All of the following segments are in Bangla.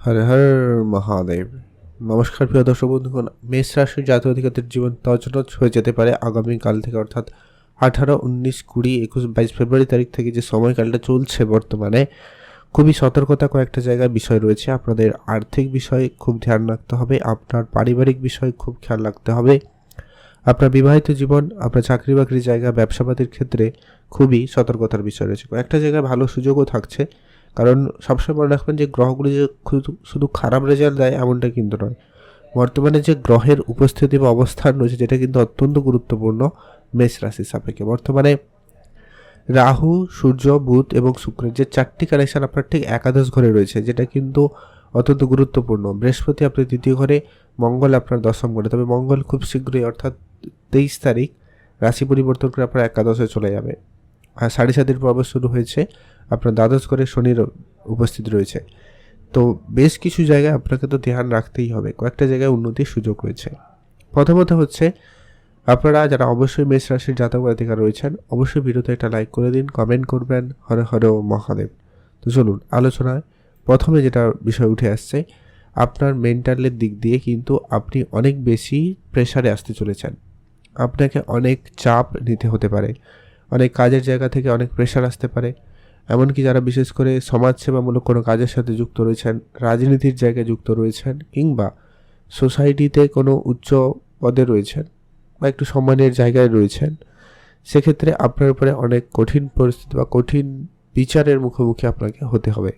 হর হর মহাদেব। নমস্কার প্রিয় দর্শক বন্ধুগণ, মেষ রাশির জাতীয় অধিকারীদের জীবন তছনছ হয়ে যেতে পারে আগামীকাল থেকে, অর্থাৎ 18, 19, 20, 21, 22 ফেব্রুয়ারি তারিখ থেকে যে সময়কালটা চলছে বর্তমানে খুবই সতর্কতা কয়েকটা জায়গায় বিষয় রয়েছে। আপনাদের আর্থিক বিষয়ে খুব ধ্যান রাখতে হবে, আপনার পারিবারিক বিষয়ে খুব খেয়াল রাখতে হবে, আপনার বিবাহিত জীবন, আপনার চাকরি বাকরির জায়গা, ব্যবসাপাতির ক্ষেত্রে খুবই সতর্কতার বিষয় রয়েছে। কয়েকটা জায়গায় ভালো সুযোগও থাকছে, কারণ সবসময় মনে রাখবেন যে গ্রহগুলি যে শুধু খারাপ রেজাল্ট দেয় এমনটা কিন্তু নয়। বর্তমানে যে গ্রহের উপস্থিতি বা অবস্থান রয়েছে যেটা কিন্তু অত্যন্ত গুরুত্বপূর্ণ মেষ রাশির সাপেক্ষে। বর্তমানে রাহু, সূর্য, বুধ এবং শুক্রের যে চারটি কানেকশন আপনার ঠিক একাদশ ঘরে রয়েছে, যেটা কিন্তু অত্যন্ত গুরুত্বপূর্ণ। বৃহস্পতি আপনার দ্বিতীয় ঘরে, মঙ্গল আপনার দশম ঘরে। তবে মঙ্গল খুব শীঘ্রই অর্থাৎ 23 তারিখ রাশি পরিবর্তন করে আপনার একাদশে চলে যাবে। আর 7.5 পর্ব শুরু হয়েছে, আপনার দ্বাদশ ঘরে শনির উপস্থিত রয়েছে। তো বেশ কিছু জায়গায় আপনাকে তো ধ্যান রাখতেই হবে, কয়েকটা জায়গায় উন্নতির সুযোগ রয়েছে। প্রথমত হচ্ছে, আপনারা যারা অবশ্যই মেষ রাশির জাতক জাতিকা রয়েছেন অবশ্যই ভিডিওতে একটা লাইক করে দিন, কমেন্ট করবেন হর হর মহাদেব। তো চলুন আলোচনায় প্রথমে যেটা বিষয় উঠে আসছে, আপনার মেন্টালের দিক দিয়ে কিন্তু আপনি অনেক বেশি প্রেসারে আসতে চলেছেন। আপনাকে অনেক চাপ নিতে হতে পারে, অনেক কাজের জায়গা থেকে অনেক প্রেশার আসতে পারে। এমনকি যারা বিশেষ করে সমাজসেবামূলক কোনো কাজের সাথে যুক্ত রয়েছেন, রাজনীতির জায়গায় যুক্ত রয়েছেন, কিংবা সোসাইটিতে কোনো উচ্চ পদে রয়েছেন বা একটু সম্মানের জায়গায় রয়েছেন, সেক্ষেত্রে আপনার উপরে অনেক কঠিন পরিস্থিতি বা কঠিন বিচারের মুখোমুখি আপনাকে হতে হবে।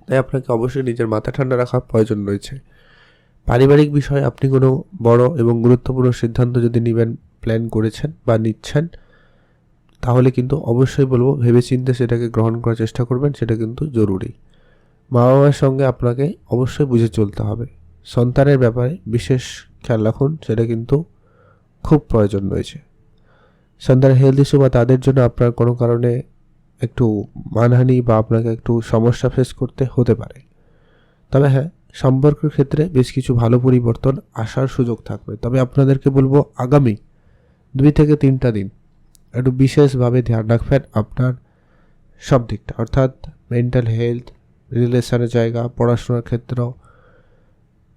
তাই আপনাকে অবশ্যই নিজের মাথা ঠান্ডা রাখা প্রয়োজন রয়েছে। পারিবারিক বিষয়ে আপনি কোনো বড় এবং গুরুত্বপূর্ণ সিদ্ধান্ত যদি নেবেন, প্ল্যান করেছেন বা নিচ্ছেন, তাহলে কিন্তু অবশ্যই বলবো ভেবেচিন্তে সেটাকে গ্রহণ করার চেষ্টা করবেন, সেটা কিন্তু জরুরি। মা বাবার সঙ্গে আপনাকে অবশ্যই বুঝে চলতে হবে। সন্তানের ব্যাপারে বিশেষ খেয়াল রাখুন, সেটা কিন্তু খুব প্রয়োজন রয়েছে। সন্তানের হেলথ ইস্যু বা তাদের জন্য আপনার কোনো কারণে একটু মানহানি বা আপনাকে একটু সমস্যা ফেস করতে হতে পারে। তবে হ্যাঁ, সম্পর্কের ক্ষেত্রে বেশ কিছু ভালো পরিবর্তন আসার সুযোগ থাকবে। তবে আপনাদেরকে বলবো আগামী 2 থেকে 3টা দিন একটু বিশেষভাবে ধ্যান রাখবেন আপনার সব দিকটা, অর্থাৎ মেন্টাল হেলথ, রিলেশনের জায়গা, পড়াশোনার ক্ষেত্র,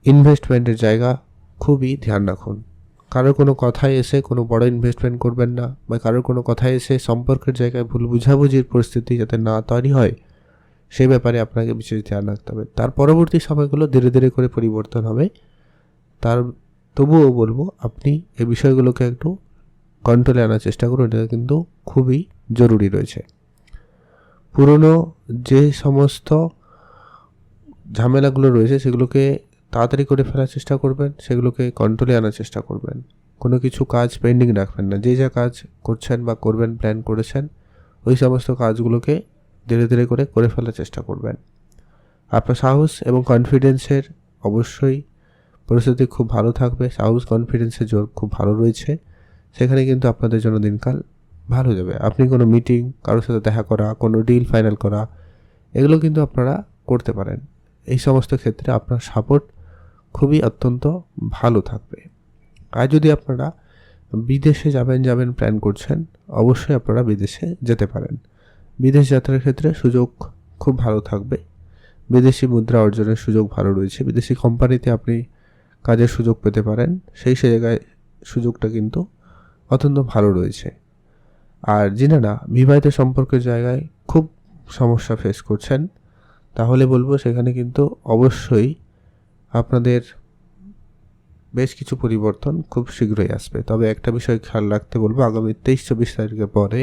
ইনভেস্টমেন্টের জায়গা খুবই ধ্যান রাখুন। কারোর কোনো কথায় এসে কোনো বড় ইনভেস্টমেন্ট করবেন না, বা কারোর কোনো কথায় এসে সম্পর্কের জায়গায় ভুল বুঝাবুঝির পরিস্থিতি যাতে না তৈরি হয় সেই ব্যাপারে আপনাকে বিশেষ ধ্যান রাখতে হবে। তার পরবর্তী সময়গুলো ধীরে ধীরে করে পরিবর্তন হবে। তবুও বলবো আপনি এই বিষয়গুলোকে একটু কন্ট্রোলে আনার চেষ্টা করুন, এটা কিন্তু খুবই জরুরি রয়েছে। পুরনো যে সমস্ত ঝামেলাগুলো রয়েছে সেগুলোকে তাড়াতাড়ি করে ফেলার চেষ্টা করবেন, সেগুলোকে কন্ট্রোলে আনার চেষ্টা করবেন। কোনো কিছু কাজ পেন্ডিং রাখবেন না। যে যা কাজ করছেন বা করবেন, প্ল্যান করেছেন, ওই সমস্ত কাজগুলোকে ধীরে ধীরে করে ফেলার চেষ্টা করবেন। আপনার সাহস এবং কনফিডেন্সের অবশ্যই পরিস্থিতি খুব ভালো থাকবে। সাহস কনফিডেন্সের জোর খুব ভালো রয়েছে, সেখানে কিন্তু আপনাদের জন্য দিনকাল ভালো যাবে। আপনি কোনো মিটিং, কারোর সাথে দেখা করা, কোনো ডিল ফাইনাল করা, এগুলো কিন্তু আপনারা করতে পারেন। এই সমস্ত ক্ষেত্রে আপনার সাপোর্ট খুবই অত্যন্ত ভালো থাকবে। আর যদি আপনারা বিদেশে যাবেন প্ল্যান করছেন, অবশ্যই আপনারা বিদেশে যেতে পারেন। বিদেশ যাত্রার ক্ষেত্রে সুযোগ খুব ভালো থাকবে। বিদেশি মুদ্রা অর্জনের সুযোগ ভালো রয়েছে। বিদেশি কোম্পানিতে আপনি কাজের সুযোগ পেতে পারেন, সেই জায়গায় সুযোগটা কিন্তু অত্যন্ত ভালো রয়েছে। আর যিনারা বিবাহিত সম্পর্কের জায়গায় খুব সমস্যা ফেস করছেন, তাহলে বলবো সেখানে কিন্তু অবশ্যই আপনাদের বেশ কিছু পরিবর্তন খুব শীঘ্রই আসবে। তবে একটা বিষয় খেয়াল রাখতে বলবো, আগামী 23-24 তারিখের পরে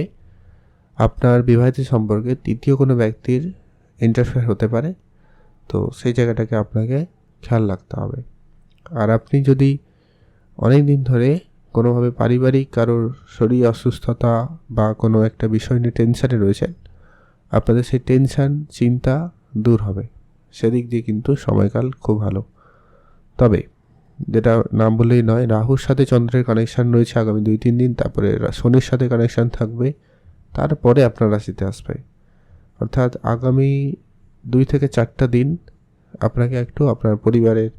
আপনার বিবাহিত সম্পর্কে তৃতীয় কোনো ব্যক্তির ইন্টারফেয়ার হতে পারে। তো সেই জায়গাটাকে আপনাকে খেয়াল রাখতে হবে। আর আপনি যদি অনেক দিন ধরে কোনোভাবে পারিবারিক কারোর শরীর অসুস্থতা বা কোনো একটা বিষয় নিয়ে টেনশানে রয়েছেন, আপনাদের সেই টেনশান, চিন্তা দূর হবে। সেদিক দিয়ে কিন্তু সময়কাল খুব ভালো। তবে যেটা নাম বললেই নয়, রাহুর সাথে চন্দ্রের কানেকশান রয়েছে আগামী 2-3 দিন, তারপরে শনির সাথে কানেকশান থাকবে, তারপরে আপনার রাশিতে আসবে। অর্থাৎ আগামী 2 থেকে 4টা দিন আপনাকে একটু আপনার পরিবারের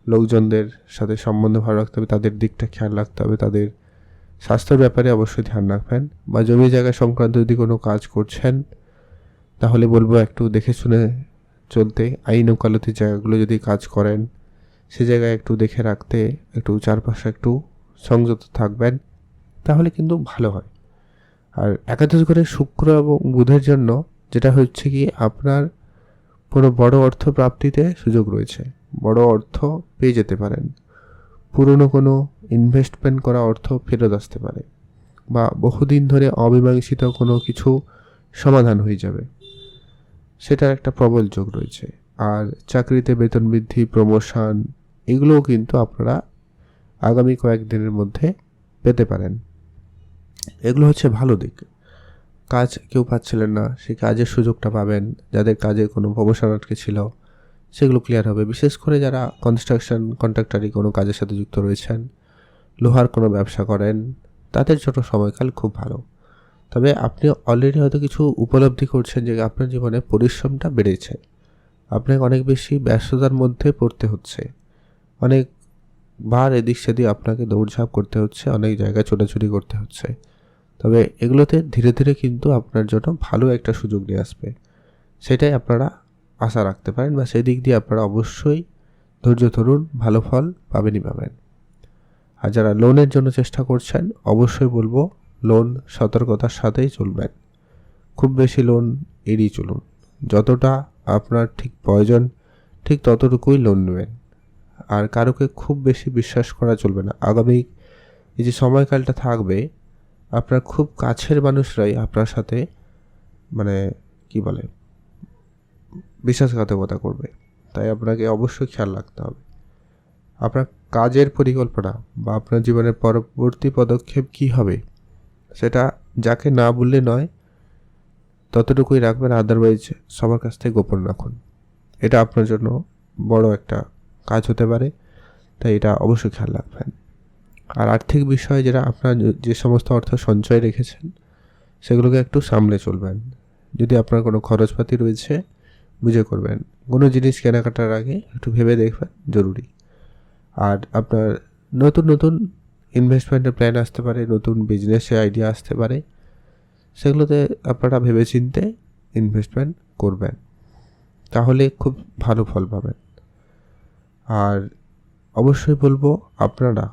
লোকজনদের সাথে সম্বন্ধ ভালো রাখতে হবে, তাদের দিকটা খেয়াল রাখতে হবে, তাদের স্বাস্থ্যের ব্যাপারে অবশ্যই ধ্যান রাখবেন। বা জমি জায়গা সংক্রান্ত যদি কোনো কাজ করছেন, তাহলে বলবো একটু দেখে শুনে চলতে, আইন ওকালতির জায়গাগুলো যদি কাজ করেন সে জায়গায় একটু দেখে রাখতে, একটু চারপাশে একটু সংযত থাকবেন, তাহলে কিন্তু ভালো হয়। আর একাদশ ঘরে শুক্র এবং বুধের জন্য যেটা হচ্ছে কি, আপনার কোনো বড় অর্থ প্রাপ্তিতে সুযোগ রয়েছে, বড় অর্থ পেয়ে যেতে পারেন, পুরনো কোনো ইনভেস্টমেন্ট করা অর্থ ফেরত আসতে পারে, বা বহুদিন ধরে অমীমাংসিত কোনো কিছু সমাধান হয়ে যাবে, সেটার একটা প্রবল যোগ রয়েছে। আর চাকরিতে বেতন বৃদ্ধি, প্রমোশন, এগুলোও কিন্তু আপনারা আগামী কয়েকদিনের মধ্যে পেতে পারেন। এগুলো হচ্ছে ভালো দিক। কাজ কেউ পাচ্ছিলেন না, সেই কাজের সুযোগটা পাবেন। যাদের কাজে কোনো প্রমোশন আটকে ছিল সেগুলো ক্লিয়ার হবে। বিশেষ করে যারা কনস্ট্রাকশন কন্ট্রাক্টারি কোনো কাজের সাথে যুক্ত রয়েছেন, লোহার কোনো ব্যবসা করেন, তাদের জন্য সময়কাল খুব ভালো। তবে আপনি অলরেডি হয়তো কিছু উপলব্ধি করছেন যে আপনার জীবনে পরিশ্রমটা বেড়েছে, আপনাকে অনেক বেশি ব্যস্ততার মধ্যে পড়তে হচ্ছে, অনেকবার এদিক সেদিক আপনাকে দৌড়ঝাঁপ করতে হচ্ছে, অনেক জায়গায় ছোটাছুটি করতে হচ্ছে। তবে এগুলোতে ধীরে ধীরে কিন্তু আপনার জন্য ভালো একটা সুযোগ নিয়ে আসবে, সেটাই আপনারা আশা রাখতে পারেন, বা সেই দিক দিয়ে আপনারা অবশ্যই ধৈর্য ধরুন, ভালো ফল পাবেনই পাবেন। আর যারা লোনের জন্য চেষ্টা করছেন, অবশ্যই বলবো লোন সতর্কতার সাথেই চলবেন। খুব বেশি লোন এড়িয়ে চলুন, যতটা আপনার ঠিক প্রয়োজন ঠিক ততটুকুই লোন নেবেন। আর কারোকে খুব বেশি বিশ্বাস করা চলবে না। আগামী এই যে সময়কালটা থাকবে, আপনার খুব কাছের মানুষরাই আপনার সাথে মানে কি বলে বিশ্বাসঘাতকতা করবে, তাই আপনাকে অবশ্যই খেয়াল রাখতে হবে। আপনার কাজের পরিকল্পনা বা আপনার জীবনের পরবর্তী পদক্ষেপ কী হবে, সেটা যাকে না বললে নয়, ততটুকুই রাখবেন। আদারওয়াইজ সবার কাছ থেকে গোপন রাখুন। এটা আপনার জন্য বড় একটা কাজ হতে পারে, তাই এটা অবশ্যই খেয়াল রাখবেন। আর আর্থিক বিষয়ে যারা আপনার যে সমস্ত অর্থ সঞ্চয় রেখেছেন, সেগুলোকে একটু সামলে চলবেন। যদি আপনার কোনো খরচপাতি রয়েছে, বুঝে করবেন। কোনো জিনিস কেনাকাটার আগে একটু ভেবে দেখবেন, জরুরি। আর আপনার নতুন নতুন ইনভেস্টমেন্টের প্ল্যান আসতে পারে, নতুন বিজনেসের আইডিয়া আসতে পারে, সেগুলোতে আপনারা ভেবেচিন্তে ইনভেস্টমেন্ট করবেন, তাহলে খুব ভালো ফল পাবেন। আর অবশ্যই বলবো, আপনারা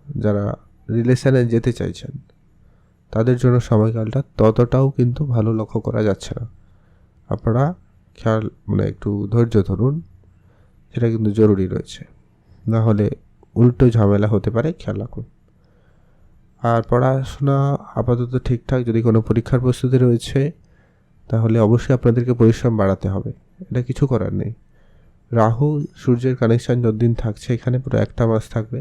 যারা রিলেশনে যেতে চাইছেন, তাদের জন্য সময়কালটা ততটাও কিন্তু ভালো লক্ষ্য করা যাচ্ছে না। আপনারা খেয়াল একটু ধৈর্য ধরুন, সেটা কিন্তু জরুরি রয়েছে, না হলে উল্টো ঝামেলা হতে পারে, খেয়াল রাখুন। আর পড়াশোনা আপাতত ঠিকঠাক। যদি কোনো পরীক্ষার প্রস্তুতি রয়েছে, তাহলে অবশ্যই আপনাদেরকে পরিশ্রম বাড়াতে হবে, এটা কিছু করার নেই। রাহু সূর্যের কানেকশান যতদিন থাকছে, এখানে পুরো একটা মাস থাকবে,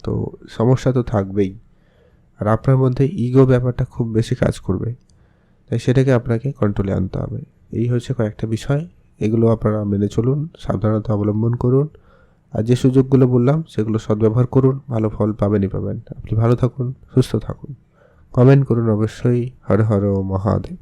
তো সমস্যা তো থাকবেই। আর আপনার মধ্যে ইগো ব্যাপারটা খুব বেশি কাজ করবে, তাই সেটাকে আপনাকে কন্ট্রোলে আনতে হবে। এই হচ্ছে কয়েকটা বিষয়, এগুলো আপনারা মেনে চলুন, সাবধানতা অবলম্বন করুন। আর যে সুযোগগুলো বললাম সেগুলো সদ্ব্যবহার করুন, ভালো ফল পাবেনই পাবেন। আপনি ভালো থাকুন, সুস্থ থাকুন। কমেন্ট করুন অবশ্যই। হর হর মহাদেব।